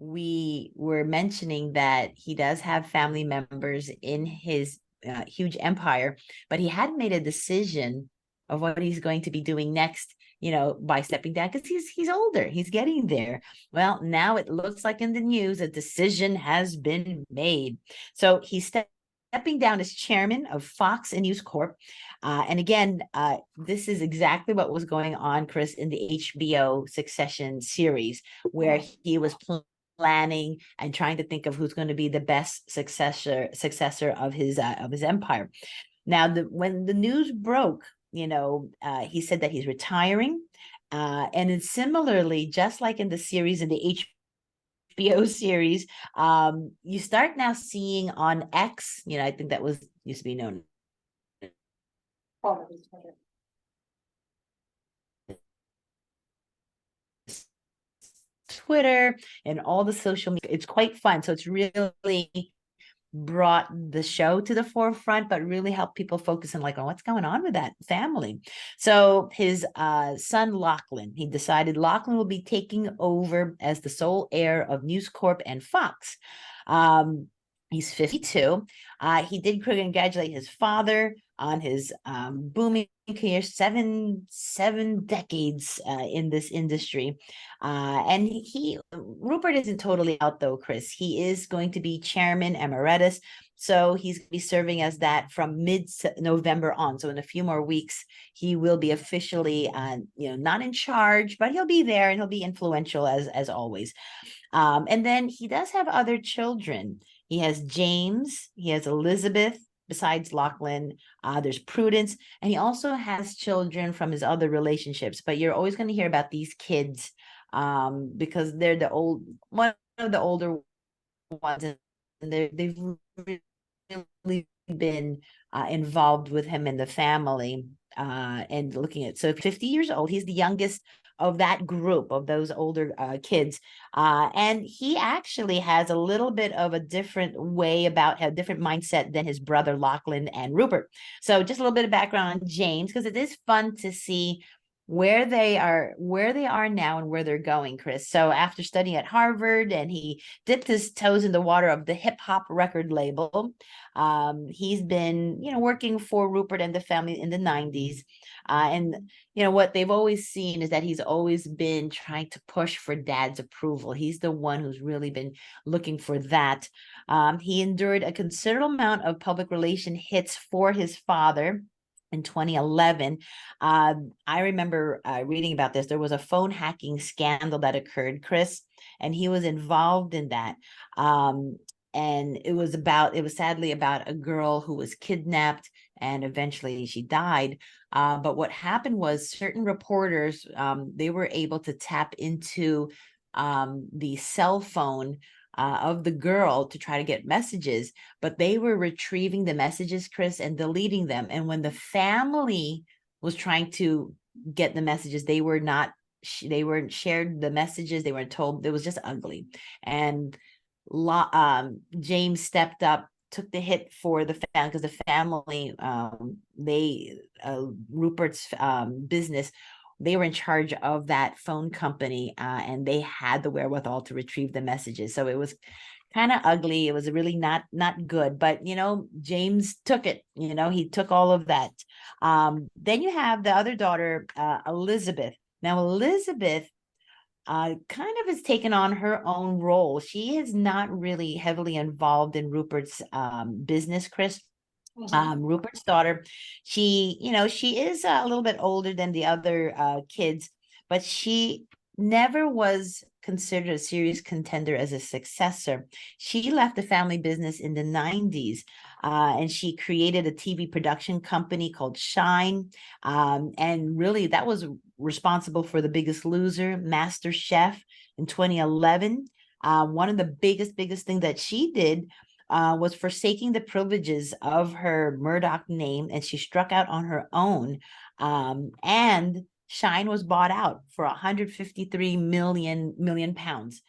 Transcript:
we were mentioning that he does have family members in his huge empire, but he hadn't made a decision of what he's going to be doing next, by stepping down, because he's older, he's getting there. Well, now it looks like in the news a decision has been made. So he's stepping down as chairman of Fox and News Corp. And again, this is exactly what was going on, Chris, in the HBO Succession series, where he was planning and trying to think of who's going to be the best successor of his empire. Now, when the news broke, he said that he's retiring. And then similarly, just like in the series, in the HBO series, you start now seeing on X, I think that used to be known Twitter and all the social media. It's quite fun. So it's really brought the show to the forefront, but really helped people focus on what's going on with that family. So his son Lachlan, he decided Lachlan will be taking over as the sole heir of News Corp and Fox. He's 52. He did congratulate his father on his booming career, seven decades in this industry. And Rupert isn't totally out though, Chris. He is going to be Chairman Emeritus. So he's going to be serving as that from mid-November on. So in a few more weeks, he will be officially, not in charge, but he'll be there and he'll be influential as always. And then he does have other children. He has James, he has Elisabeth, besides Lachlan, there's Prudence, and he also has children from his other relationships. But you're always going to hear about these kids because they're one of the older ones, and they've really been involved with him and the family and looking at. So 50 years old, he's the youngest of that group of those older kids. And he actually has a little bit of a different a different mindset than his brother Lachlan and Rupert. So just a little bit of background on James, because it is fun to see where they are now and where they're going, Chris. So after studying at Harvard, and he dipped his toes in the water of the hip hop record label, he's been, working for Rupert and the family in the 90s. And what they've always seen is that he's always been trying to push for dad's approval. He's the one who's really been looking for that. He endured a considerable amount of public relation hits for his father. In 2011, I remember reading about this. There was a phone hacking scandal that occurred, Chris, and he was involved in that. And it was sadly about a girl who was kidnapped, and eventually she died. But what happened was certain reporters, they were able to tap into the cell phone of the girl to try to get messages, but they were retrieving the messages, Chris, and deleting them. And when the family was trying to get the messages, they weren't shared the messages. They weren't told. It was just ugly. And James stepped up, took the hit for the family, because the family, Rupert's business, they were in charge of that phone company, and they had the wherewithal to retrieve the messages. So it was kind of ugly. It was really not good, but James took it. He took all of that. Then you have the other daughter, Elisabeth. Now Elisabeth kind of has taken on her own role. She is not really heavily involved in Rupert's business, Chris. Rupert's daughter, she is a little bit older than the other kids, but she never was considered a serious contender as a successor. She left the family business in the 90s, and she created a TV production company called Shine. And really that was responsible for The Biggest Loser, Master Chef in 2011. One of the biggest thing that she did was forsaking the privileges of her Murdoch name, and she struck out on her own. And Shine was bought out for 153 million pounds.